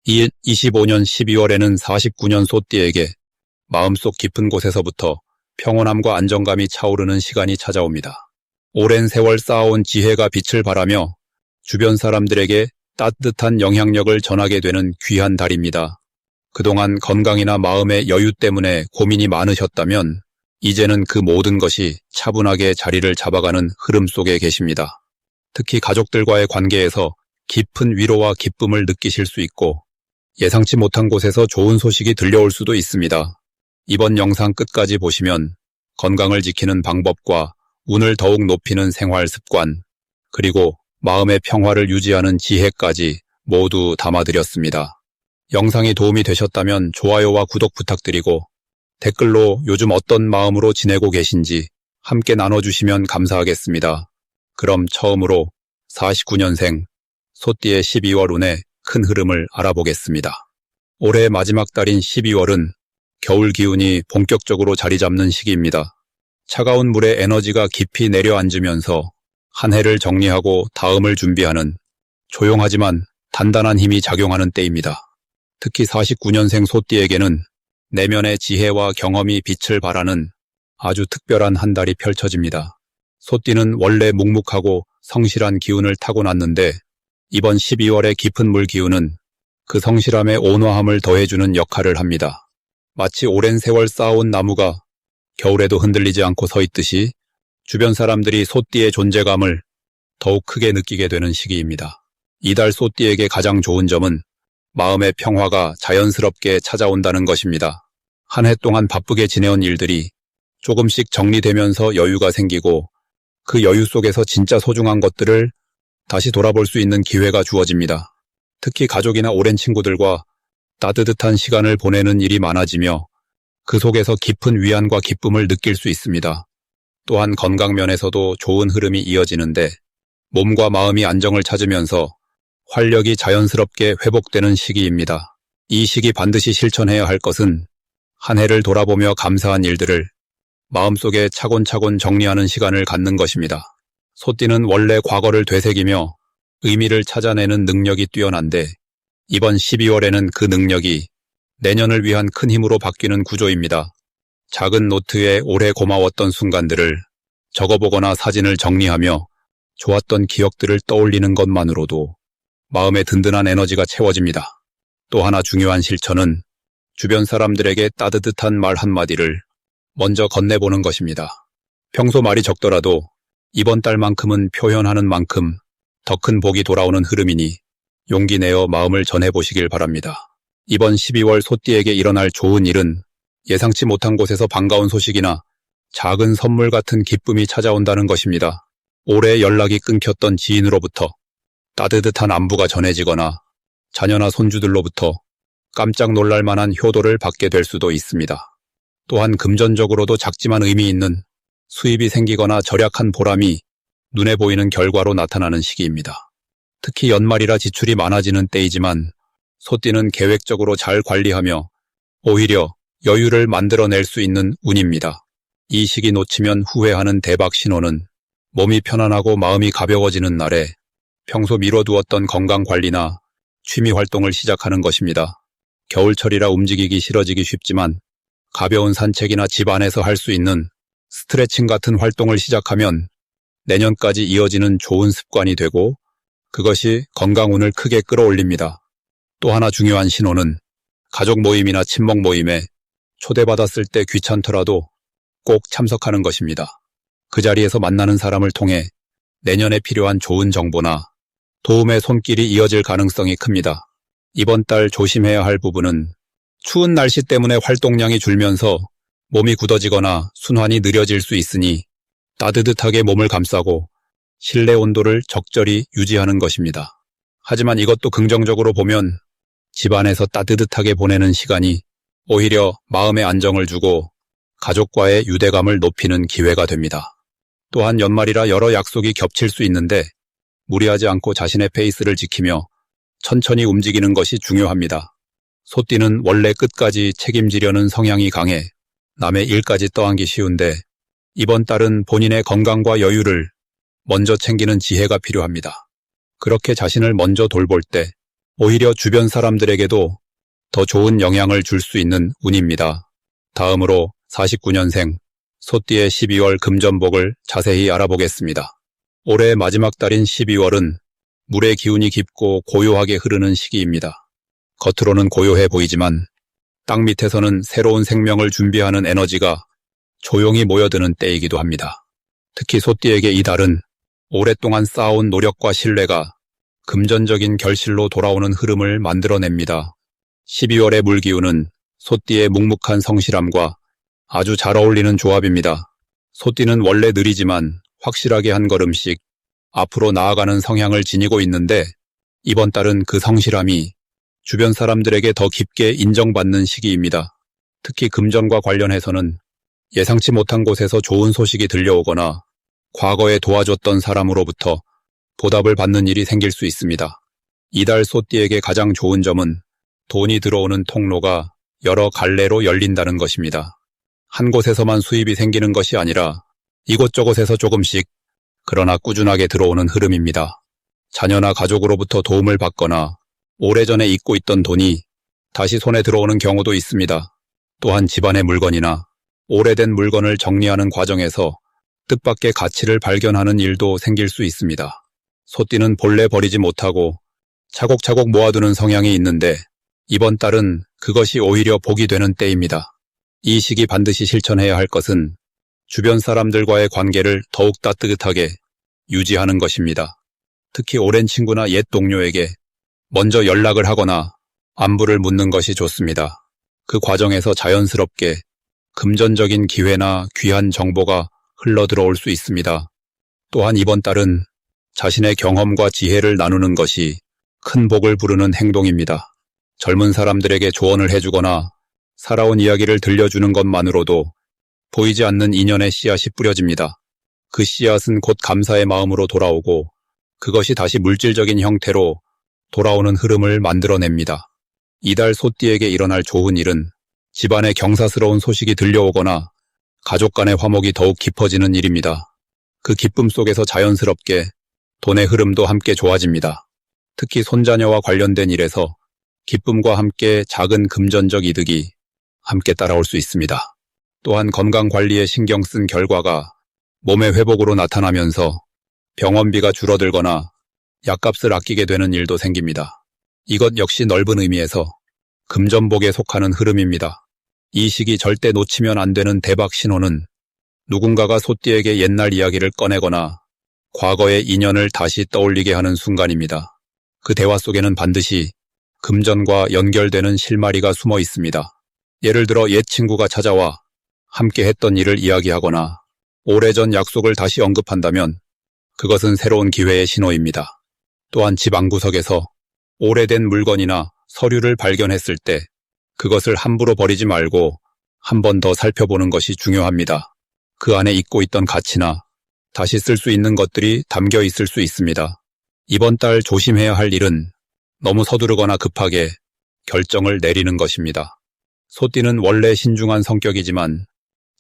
25년 12월에는 49년 소띠에게 마음속 깊은 곳에서부터 평온함과 안정감이 차오르는 시간이 찾아옵니다. 오랜 세월 쌓아온 지혜가 빛을 발하며 주변 사람들에게 따뜻한 영향력을 전하게 되는 귀한 달입니다. 그동안 건강이나 마음의 여유 때문에 고민이 많으셨다면 이제는 그 모든 것이 차분하게 자리를 잡아가는 흐름 속에 계십니다. 특히 가족들과의 관계에서 깊은 위로와 기쁨을 느끼실 수 있고 예상치 못한 곳에서 좋은 소식이 들려올 수도 있습니다. 이번 영상 끝까지 보시면 건강을 지키는 방법과 운을 더욱 높이는 생활 습관, 그리고 마음의 평화를 유지하는 지혜까지 모두 담아드렸습니다. 영상이 도움이 되셨다면 좋아요와 구독 부탁드리고 댓글로 요즘 어떤 마음으로 지내고 계신지 함께 나눠주시면 감사하겠습니다. 그럼 처음으로 49년생 소띠의 12월 운의 큰 흐름을 알아보겠습니다. 올해 마지막 달인 12월은 겨울 기운이 본격적으로 자리 잡는 시기입니다. 차가운 물에 에너지가 깊이 내려앉으면서 한 해를 정리하고 다음을 준비하는 조용하지만 단단한 힘이 작용하는 때입니다. 특히 49년생 소띠에게는 내면의 지혜와 경험이 빛을 발하는 아주 특별한 한 달이 펼쳐집니다. 소띠는 원래 묵묵하고 성실한 기운을 타고났는데 이번 12월의 깊은 물 기운은 그 성실함에 온화함을 더해주는 역할을 합니다. 마치 오랜 세월 쌓아온 나무가 겨울에도 흔들리지 않고 서 있듯이 주변 사람들이 소띠의 존재감을 더욱 크게 느끼게 되는 시기입니다. 이달 소띠에게 가장 좋은 점은 마음의 평화가 자연스럽게 찾아온다는 것입니다. 한 해 동안 바쁘게 지내온 일들이 조금씩 정리되면서 여유가 생기고 그 여유 속에서 진짜 소중한 것들을 다시 돌아볼 수 있는 기회가 주어집니다. 특히 가족이나 오랜 친구들과 따뜻한 시간을 보내는 일이 많아지며 그 속에서 깊은 위안과 기쁨을 느낄 수 있습니다. 또한 건강 면에서도 좋은 흐름이 이어지는데 몸과 마음이 안정을 찾으면서 활력이 자연스럽게 회복되는 시기입니다. 이 시기 반드시 실천해야 할 것은 한 해를 돌아보며 감사한 일들을 마음속에 차곤차곤 정리하는 시간을 갖는 것입니다. 소띠는 원래 과거를 되새기며 의미를 찾아내는 능력이 뛰어난데 이번 12월에는 그 능력이 내년을 위한 큰 힘으로 바뀌는 구조입니다. 작은 노트에 올해 고마웠던 순간들을 적어보거나 사진을 정리하며 좋았던 기억들을 떠올리는 것만으로도 마음에 든든한 에너지가 채워집니다. 또 하나 중요한 실천은 주변 사람들에게 따뜻한 말 한마디를 먼저 건네보는 것입니다. 평소 말이 적더라도 이번 달만큼은 표현하는 만큼 더 큰 복이 돌아오는 흐름이니 용기 내어 마음을 전해보시길 바랍니다. 이번 12월 소띠에게 일어날 좋은 일은 예상치 못한 곳에서 반가운 소식이나 작은 선물 같은 기쁨이 찾아온다는 것입니다. 오래 연락이 끊겼던 지인으로부터 따뜻한 안부가 전해지거나 자녀나 손주들로부터 깜짝 놀랄 만한 효도를 받게 될 수도 있습니다. 또한 금전적으로도 작지만 의미 있는 수입이 생기거나 절약한 보람이 눈에 보이는 결과로 나타나는 시기입니다. 특히 연말이라 지출이 많아지는 때이지만 소띠는 계획적으로 잘 관리하며 오히려 여유를 만들어낼 수 있는 운입니다. 이 시기 놓치면 후회하는 대박 신호는 몸이 편안하고 마음이 가벼워지는 날에 평소 미뤄두었던 건강관리나 취미활동을 시작하는 것입니다. 겨울철이라 움직이기 싫어지기 쉽지만 가벼운 산책이나 집 안에서 할 수 있는 스트레칭 같은 활동을 시작하면 내년까지 이어지는 좋은 습관이 되고 그것이 건강운을 크게 끌어올립니다. 또 하나 중요한 신호는 가족 모임이나 친목 모임에 초대받았을 때 귀찮더라도 꼭 참석하는 것입니다. 그 자리에서 만나는 사람을 통해 내년에 필요한 좋은 정보나 도움의 손길이 이어질 가능성이 큽니다. 이번 달 조심해야 할 부분은 추운 날씨 때문에 활동량이 줄면서 몸이 굳어지거나 순환이 느려질 수 있으니 따뜻하게 몸을 감싸고 실내 온도를 적절히 유지하는 것입니다. 하지만 이것도 긍정적으로 보면 집안에서 따뜻하게 보내는 시간이 오히려 마음의 안정을 주고 가족과의 유대감을 높이는 기회가 됩니다. 또한 연말이라 여러 약속이 겹칠 수 있는데 무리하지 않고 자신의 페이스를 지키며 천천히 움직이는 것이 중요합니다. 소띠는 원래 끝까지 책임지려는 성향이 강해 남의 일까지 떠안기 쉬운데 이번 달은 본인의 건강과 여유를 먼저 챙기는 지혜가 필요합니다. 그렇게 자신을 먼저 돌볼 때 오히려 주변 사람들에게도 더 좋은 영향을 줄 수 있는 운입니다. 다음으로 49년생 소띠의 12월 금전복을 자세히 알아보겠습니다. 올해의 마지막 달인 12월은 물의 기운이 깊고 고요하게 흐르는 시기입니다. 겉으로는 고요해 보이지만 땅 밑에서는 새로운 생명을 준비하는 에너지가 조용히 모여드는 때이기도 합니다. 특히 소띠에게 이 달은 오랫동안 쌓아온 노력과 신뢰가 금전적인 결실로 돌아오는 흐름을 만들어냅니다. 12월의 물기운은 소띠의 묵묵한 성실함과 아주 잘 어울리는 조합입니다. 소띠는 원래 느리지만 확실하게 한 걸음씩 앞으로 나아가는 성향을 지니고 있는데 이번 달은 그 성실함이 주변 사람들에게 더 깊게 인정받는 시기입니다. 특히 금전과 관련해서는 예상치 못한 곳에서 좋은 소식이 들려오거나 과거에 도와줬던 사람으로부터 보답을 받는 일이 생길 수 있습니다. 이달 소띠에게 가장 좋은 점은 돈이 들어오는 통로가 여러 갈래로 열린다는 것입니다. 한 곳에서만 수입이 생기는 것이 아니라 이곳저곳에서 조금씩 그러나 꾸준하게 들어오는 흐름입니다. 자녀나 가족으로부터 도움을 받거나 오래전에 잊고 있던 돈이 다시 손에 들어오는 경우도 있습니다. 또한 집안의 물건이나 오래된 물건을 정리하는 과정에서 뜻밖의 가치를 발견하는 일도 생길 수 있습니다. 소띠는 본래 버리지 못하고 차곡차곡 모아두는 성향이 있는데 이번 달은 그것이 오히려 복이 되는 때입니다. 이 시기 반드시 실천해야 할 것은 주변 사람들과의 관계를 더욱 따뜻하게 유지하는 것입니다. 특히 오랜 친구나 옛 동료에게 먼저 연락을 하거나 안부를 묻는 것이 좋습니다. 그 과정에서 자연스럽게 금전적인 기회나 귀한 정보가 흘러들어올 수 있습니다. 또한 이번 달은 자신의 경험과 지혜를 나누는 것이 큰 복을 부르는 행동입니다. 젊은 사람들에게 조언을 해주거나 살아온 이야기를 들려주는 것만으로도 보이지 않는 인연의 씨앗이 뿌려집니다. 그 씨앗은 곧 감사의 마음으로 돌아오고 그것이 다시 물질적인 형태로 돌아오는 흐름을 만들어냅니다. 이달 소띠에게 일어날 좋은 일은 집안에 경사스러운 소식이 들려오거나 가족 간의 화목이 더욱 깊어지는 일입니다. 그 기쁨 속에서 자연스럽게 돈의 흐름도 함께 좋아집니다. 특히 손자녀와 관련된 일에서 기쁨과 함께 작은 금전적 이득이 함께 따라올 수 있습니다. 또한 건강관리에 신경 쓴 결과가 몸의 회복으로 나타나면서 병원비가 줄어들거나 약값을 아끼게 되는 일도 생깁니다. 이것 역시 넓은 의미에서 금전복에 속하는 흐름입니다. 이 시기 절대 놓치면 안 되는 대박 신호는 누군가가 소띠에게 옛날 이야기를 꺼내거나 과거의 인연을 다시 떠올리게 하는 순간입니다. 그 대화 속에는 반드시 금전과 연결되는 실마리가 숨어 있습니다. 예를 들어 옛 친구가 찾아와 함께 했던 일을 이야기하거나 오래전 약속을 다시 언급한다면 그것은 새로운 기회의 신호입니다. 또한 집 안구석에서 오래된 물건이나 서류를 발견했을 때 그것을 함부로 버리지 말고 한 번 더 살펴보는 것이 중요합니다. 그 안에 잊고 있던 가치나 다시 쓸 수 있는 것들이 담겨 있을 수 있습니다. 이번 달 조심해야 할 일은 너무 서두르거나 급하게 결정을 내리는 것입니다. 소띠는 원래 신중한 성격이지만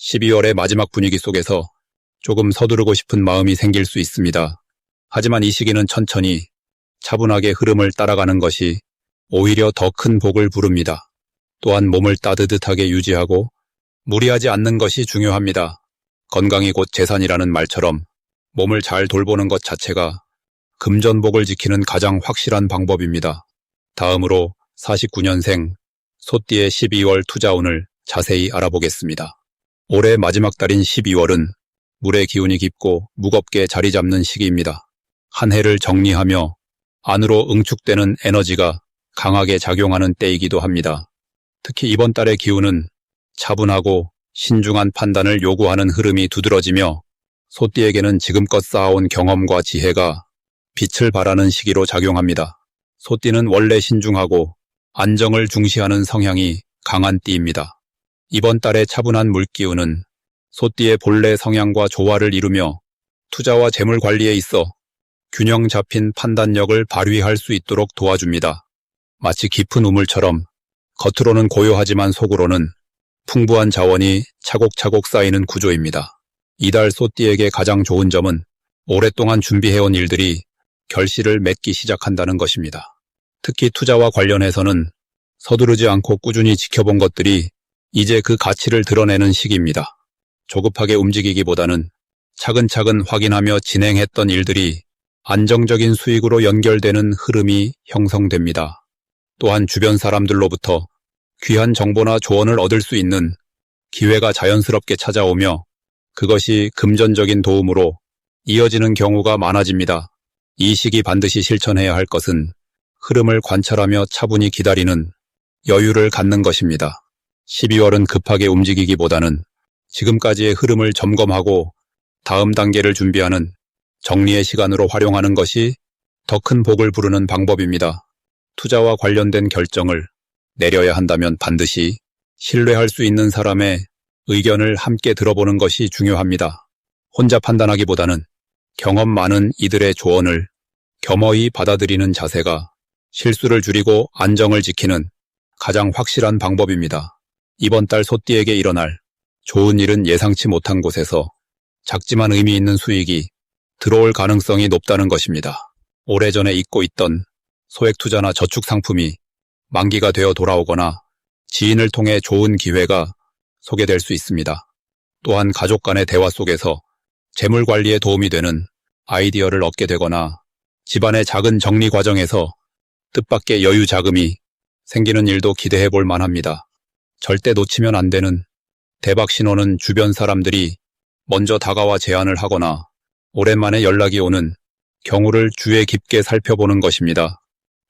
12월의 마지막 분위기 속에서 조금 서두르고 싶은 마음이 생길 수 있습니다. 하지만 이 시기는 천천히 차분하게 흐름을 따라가는 것이 오히려 더 큰 복을 부릅니다. 또한 몸을 따뜻하게 유지하고 무리하지 않는 것이 중요합니다. 건강이 곧 재산이라는 말처럼 몸을 잘 돌보는 것 자체가 금전복을 지키는 가장 확실한 방법입니다. 다음으로 49년생 소띠의 12월 투자운을 자세히 알아보겠습니다. 올해 마지막 달인 12월은 물의 기운이 깊고 무겁게 자리 잡는 시기입니다. 한 해를 정리하며 안으로 응축되는 에너지가 강하게 작용하는 때이기도 합니다. 특히 이번 달의 기운은 차분하고 신중한 판단을 요구하는 흐름이 두드러지며 소띠에게는 지금껏 쌓아온 경험과 지혜가 빛을 발하는 시기로 작용합니다. 소띠는 원래 신중하고 안정을 중시하는 성향이 강한 띠입니다. 이번 달의 차분한 물기운은 소띠의 본래 성향과 조화를 이루며 투자와 재물 관리에 있어 균형 잡힌 판단력을 발휘할 수 있도록 도와줍니다. 마치 깊은 우물처럼 겉으로는 고요하지만 속으로는 풍부한 자원이 차곡차곡 쌓이는 구조입니다. 이달 소띠에게 가장 좋은 점은 오랫동안 준비해온 일들이 결실을 맺기 시작한다는 것입니다. 특히 투자와 관련해서는 서두르지 않고 꾸준히 지켜본 것들이 이제 그 가치를 드러내는 시기입니다. 조급하게 움직이기보다는 차근차근 확인하며 진행했던 일들이 안정적인 수익으로 연결되는 흐름이 형성됩니다. 또한 주변 사람들로부터 귀한 정보나 조언을 얻을 수 있는 기회가 자연스럽게 찾아오며 그것이 금전적인 도움으로 이어지는 경우가 많아집니다. 이 시기 반드시 실천해야 할 것은 흐름을 관찰하며 차분히 기다리는 여유를 갖는 것입니다. 12월은 급하게 움직이기보다는 지금까지의 흐름을 점검하고 다음 단계를 준비하는 정리의 시간으로 활용하는 것이 더 큰 복을 부르는 방법입니다. 투자와 관련된 결정을 내려야 한다면 반드시 신뢰할 수 있는 사람의 의견을 함께 들어보는 것이 중요합니다. 혼자 판단하기보다는 경험 많은 이들의 조언을 겸허히 받아들이는 자세가 실수를 줄이고 안정을 지키는 가장 확실한 방법입니다. 이번 달 소띠에게 일어날 좋은 일은 예상치 못한 곳에서 작지만 의미 있는 수익이 들어올 가능성이 높다는 것입니다. 오래전에 잊고 있던 소액 투자나 저축 상품이 만기가 되어 돌아오거나 지인을 통해 좋은 기회가 소개될 수 있습니다. 또한 가족 간의 대화 속에서 재물 관리에 도움이 되는 아이디어를 얻게 되거나 집안의 작은 정리 과정에서 뜻밖의 여유 자금이 생기는 일도 기대해 볼 만합니다. 절대 놓치면 안 되는 대박 신호는 주변 사람들이 먼저 다가와 제안을 하거나 오랜만에 연락이 오는 경우를 주의 깊게 살펴보는 것입니다.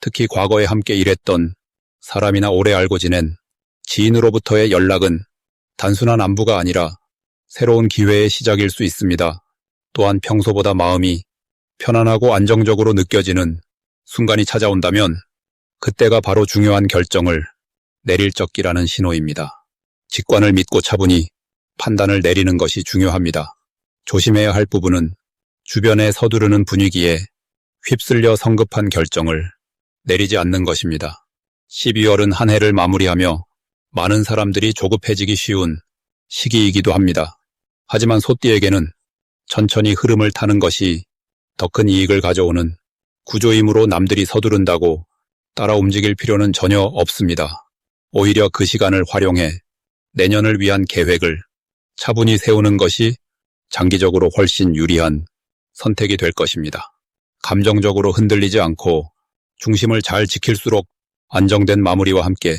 특히 과거에 함께 일했던 사람이나 오래 알고 지낸 지인으로부터의 연락은 단순한 안부가 아니라 새로운 기회의 시작일 수 있습니다. 또한 평소보다 마음이 편안하고 안정적으로 느껴지는 순간이 찾아온다면 그때가 바로 중요한 결정을 내릴 적기라는 신호입니다. 직관을 믿고 차분히 판단을 내리는 것이 중요합니다. 조심해야 할 부분은 주변에 서두르는 분위기에 휩쓸려 성급한 결정을 내리지 않는 것입니다. 12월은 한 해를 마무리하며 많은 사람들이 조급해지기 쉬운 시기이기도 합니다. 하지만 소띠에게는 천천히 흐름을 타는 것이 더 큰 이익을 가져오는 구조이므로 남들이 서두른다고 따라 움직일 필요는 전혀 없습니다. 오히려 그 시간을 활용해 내년을 위한 계획을 차분히 세우는 것이 장기적으로 훨씬 유리한 선택이 될 것입니다. 감정적으로 흔들리지 않고 중심을 잘 지킬수록 안정된 마무리와 함께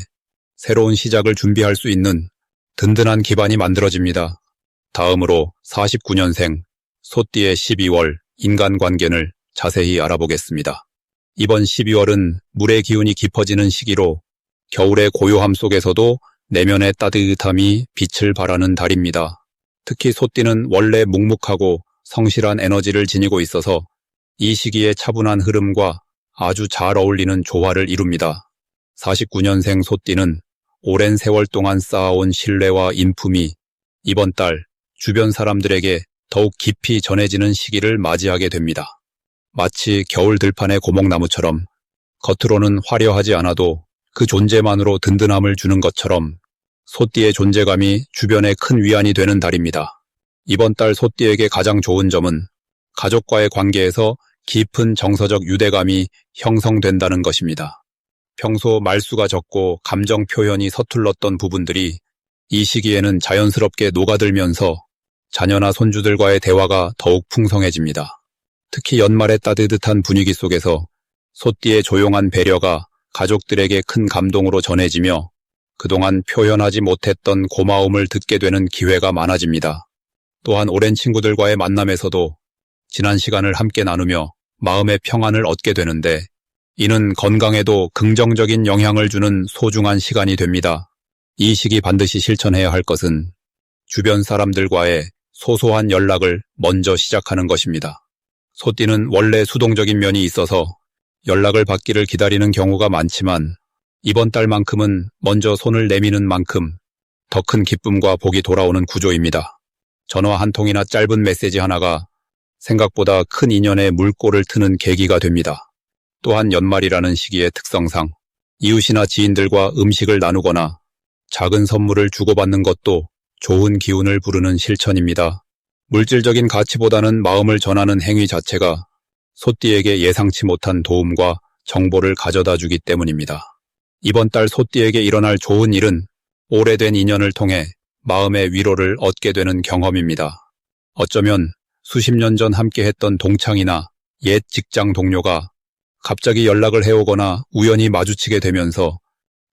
새로운 시작을 준비할 수 있는 든든한 기반이 만들어집니다. 다음으로 49년생 소띠의 12월 인간관계를 자세히 알아보겠습니다. 이번 12월은 물의 기운이 깊어지는 시기로 겨울의 고요함 속에서도 내면의 따뜻함이 빛을 발하는 달입니다. 특히 소띠는 원래 묵묵하고 성실한 에너지를 지니고 있어서 이 시기의 차분한 흐름과 아주 잘 어울리는 조화를 이룹니다. 49년생 소띠는 오랜 세월 동안 쌓아온 신뢰와 인품이 이번 달 주변 사람들에게 더욱 깊이 전해지는 시기를 맞이하게 됩니다. 마치 겨울 들판의 고목나무처럼 겉으로는 화려하지 않아도 그 존재만으로 든든함을 주는 것처럼 소띠의 존재감이 주변에 큰 위안이 되는 달입니다. 이번 달 소띠에게 가장 좋은 점은 가족과의 관계에서 깊은 정서적 유대감이 형성된다는 것입니다. 평소 말수가 적고 감정 표현이 서툴렀던 부분들이 이 시기에는 자연스럽게 녹아들면서 자녀나 손주들과의 대화가 더욱 풍성해집니다. 특히 연말의 따뜻한 분위기 속에서 소띠의 조용한 배려가 가족들에게 큰 감동으로 전해지며 그동안 표현하지 못했던 고마움을 듣게 되는 기회가 많아집니다. 또한 오랜 친구들과의 만남에서도 지난 시간을 함께 나누며 마음의 평안을 얻게 되는데 이는 건강에도 긍정적인 영향을 주는 소중한 시간이 됩니다. 이 시기 반드시 실천해야 할 것은 주변 사람들과의 소소한 연락을 먼저 시작하는 것입니다. 소띠는 원래 수동적인 면이 있어서 연락을 받기를 기다리는 경우가 많지만 이번 달만큼은 먼저 손을 내미는 만큼 더 큰 기쁨과 복이 돌아오는 구조입니다. 전화 한 통이나 짧은 메시지 하나가 생각보다 큰 인연의 물꼬를 트는 계기가 됩니다. 또한 연말이라는 시기의 특성상 이웃이나 지인들과 음식을 나누거나 작은 선물을 주고받는 것도 좋은 기운을 부르는 실천입니다. 물질적인 가치보다는 마음을 전하는 행위 자체가 소띠에게 예상치 못한 도움과 정보를 가져다 주기 때문입니다. 이번 달 소띠에게 일어날 좋은 일은 오래된 인연을 통해 마음의 위로를 얻게 되는 경험입니다. 어쩌면 수십 년 전 함께했던 동창이나 옛 직장 동료가 갑자기 연락을 해오거나 우연히 마주치게 되면서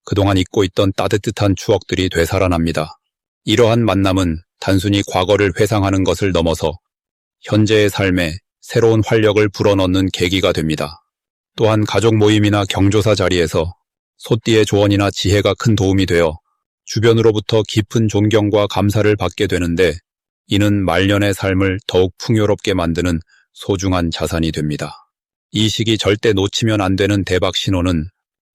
그동안 잊고 있던 따뜻한 추억들이 되살아납니다. 이러한 만남은 단순히 과거를 회상하는 것을 넘어서 현재의 삶에 새로운 활력을 불어넣는 계기가 됩니다. 또한 가족 모임이나 경조사 자리에서 소띠의 조언이나 지혜가 큰 도움이 되어 주변으로부터 깊은 존경과 감사를 받게 되는데, 이는 말년의 삶을 더욱 풍요롭게 만드는 소중한 자산이 됩니다. 이 시기 절대 놓치면 안 되는 대박 신호는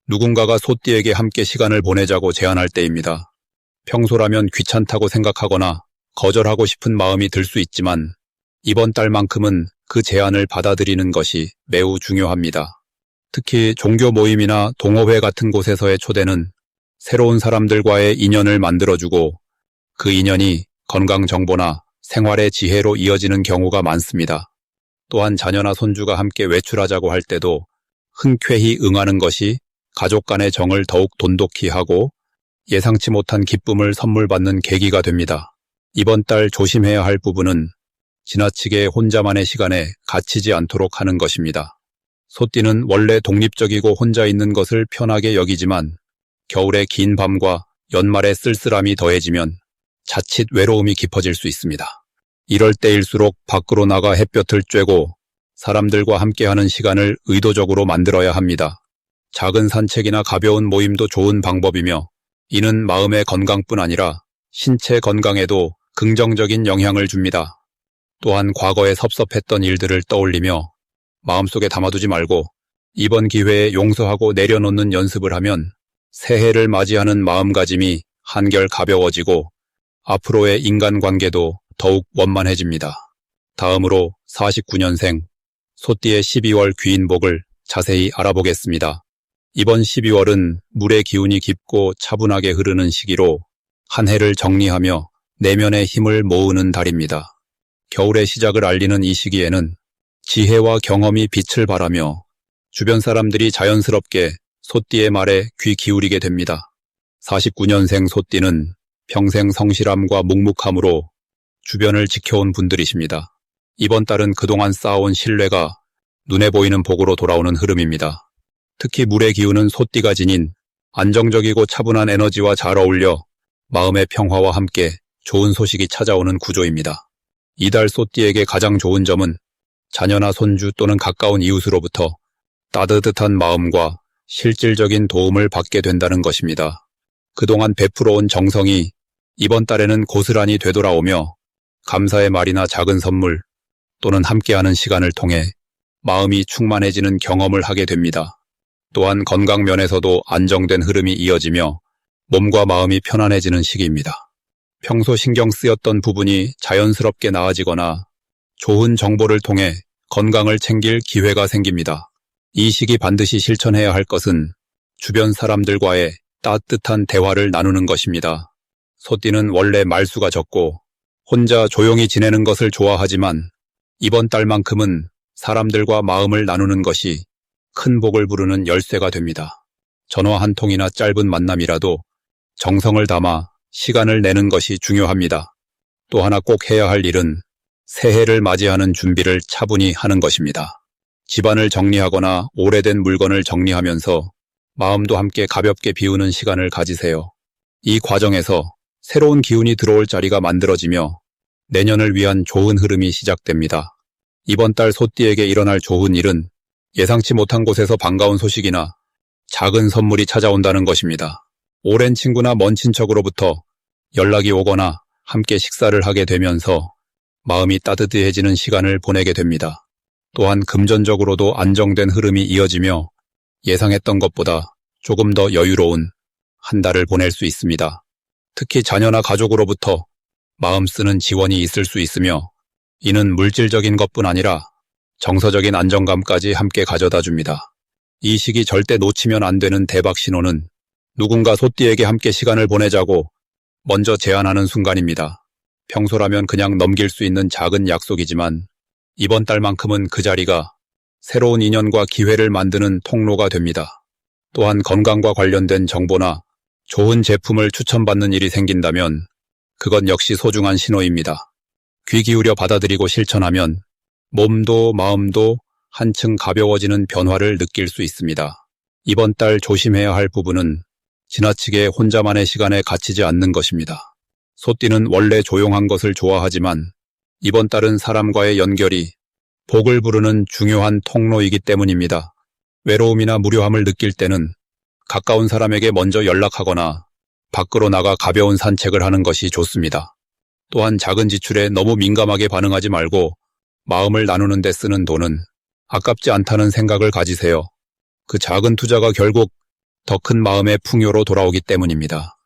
누군가가 소띠에게 함께 시간을 보내자고 제안할 때입니다. 평소라면 귀찮다고 생각하거나 거절하고 싶은 마음이 들 수 있지만 이번 달만큼은 그 제안을 받아들이는 것이 매우 중요합니다. 특히 종교 모임이나 동호회 같은 곳에서의 초대는 새로운 사람들과의 인연을 만들어주고 그 인연이 건강 정보나 생활의 지혜로 이어지는 경우가 많습니다. 또한 자녀나 손주가 함께 외출하자고 할 때도 흔쾌히 응하는 것이 가족 간의 정을 더욱 돈독히 하고 예상치 못한 기쁨을 선물 받는 계기가 됩니다. 이번 달 조심해야 할 부분은 지나치게 혼자만의 시간에 갇히지 않도록 하는 것입니다. 소띠는 원래 독립적이고 혼자 있는 것을 편하게 여기지만 겨울의 긴 밤과 연말의 쓸쓸함이 더해지면 자칫 외로움이 깊어질 수 있습니다. 이럴 때일수록 밖으로 나가 햇볕을 쬐고 사람들과 함께하는 시간을 의도적으로 만들어야 합니다. 작은 산책이나 가벼운 모임도 좋은 방법이며, 이는 마음의 건강뿐 아니라 신체 건강에도 긍정적인 영향을 줍니다. 또한 과거에 섭섭했던 일들을 떠올리며 마음속에 담아두지 말고 이번 기회에 용서하고 내려놓는 연습을 하면 새해를 맞이하는 마음가짐이 한결 가벼워지고 앞으로의 인간관계도 더욱 원만해집니다. 다음으로 49년생 소띠의 12월 귀인복을 자세히 알아보겠습니다. 이번 12월은 물의 기운이 깊고 차분하게 흐르는 시기로 한 해를 정리하며 내면의 힘을 모으는 달입니다. 겨울의 시작을 알리는 이 시기에는 지혜와 경험이 빛을 발하며 주변 사람들이 자연스럽게 소띠의 말에 귀 기울이게 됩니다. 49년생 소띠는 평생 성실함과 묵묵함으로 주변을 지켜온 분들이십니다. 이번 달은 그동안 쌓아온 신뢰가 눈에 보이는 복으로 돌아오는 흐름입니다. 특히 물의 기운은 소띠가 지닌 안정적이고 차분한 에너지와 잘 어울려 마음의 평화와 함께 좋은 소식이 찾아오는 구조입니다. 이달 소띠에게 가장 좋은 점은 자녀나 손주 또는 가까운 이웃으로부터 따뜻한 마음과 실질적인 도움을 받게 된다는 것입니다. 그동안 베풀어온 정성이 이번 달에는 고스란히 되돌아오며 감사의 말이나 작은 선물 또는 함께하는 시간을 통해 마음이 충만해지는 경험을 하게 됩니다. 또한 건강 면에서도 안정된 흐름이 이어지며 몸과 마음이 편안해지는 시기입니다. 평소 신경 쓰였던 부분이 자연스럽게 나아지거나 좋은 정보를 통해 건강을 챙길 기회가 생깁니다. 이 시기 반드시 실천해야 할 것은 주변 사람들과의 따뜻한 대화를 나누는 것입니다. 소띠는 원래 말수가 적고 혼자 조용히 지내는 것을 좋아하지만 이번 달만큼은 사람들과 마음을 나누는 것이 큰 복을 부르는 열쇠가 됩니다. 전화 한 통이나 짧은 만남이라도 정성을 담아 시간을 내는 것이 중요합니다. 또 하나 꼭 해야 할 일은 새해를 맞이하는 준비를 차분히 하는 것입니다. 집안을 정리하거나 오래된 물건을 정리하면서 마음도 함께 가볍게 비우는 시간을 가지세요. 이 과정에서 새로운 기운이 들어올 자리가 만들어지며 내년을 위한 좋은 흐름이 시작됩니다. 이번 달 소띠에게 일어날 좋은 일은 예상치 못한 곳에서 반가운 소식이나 작은 선물이 찾아온다는 것입니다. 오랜 친구나 먼 친척으로부터 연락이 오거나 함께 식사를 하게 되면서 마음이 따뜻해지는 시간을 보내게 됩니다. 또한 금전적으로도 안정된 흐름이 이어지며 예상했던 것보다 조금 더 여유로운 한 달을 보낼 수 있습니다. 특히 자녀나 가족으로부터 마음 쓰는 지원이 있을 수 있으며, 이는 물질적인 것뿐 아니라 정서적인 안정감까지 함께 가져다 줍니다. 이 시기 절대 놓치면 안 되는 대박 신호는 누군가 소띠에게 함께 시간을 보내자고 먼저 제안하는 순간입니다. 평소라면 그냥 넘길 수 있는 작은 약속이지만 이번 달만큼은 그 자리가 새로운 인연과 기회를 만드는 통로가 됩니다. 또한 건강과 관련된 정보나 좋은 제품을 추천받는 일이 생긴다면 그건 역시 소중한 신호입니다. 귀 기울여 받아들이고 실천하면 몸도 마음도 한층 가벼워지는 변화를 느낄 수 있습니다. 이번 달 조심해야 할 부분은 지나치게 혼자만의 시간에 갇히지 않는 것입니다. 소띠는 원래 조용한 것을 좋아하지만 이번 달은 사람과의 연결이 복을 부르는 중요한 통로이기 때문입니다. 외로움이나 무료함을 느낄 때는 가까운 사람에게 먼저 연락하거나 밖으로 나가 가벼운 산책을 하는 것이 좋습니다. 또한 작은 지출에 너무 민감하게 반응하지 말고 마음을 나누는 데 쓰는 돈은 아깝지 않다는 생각을 가지세요. 그 작은 투자가 결국 더 큰 마음의 풍요로 돌아오기 때문입니다.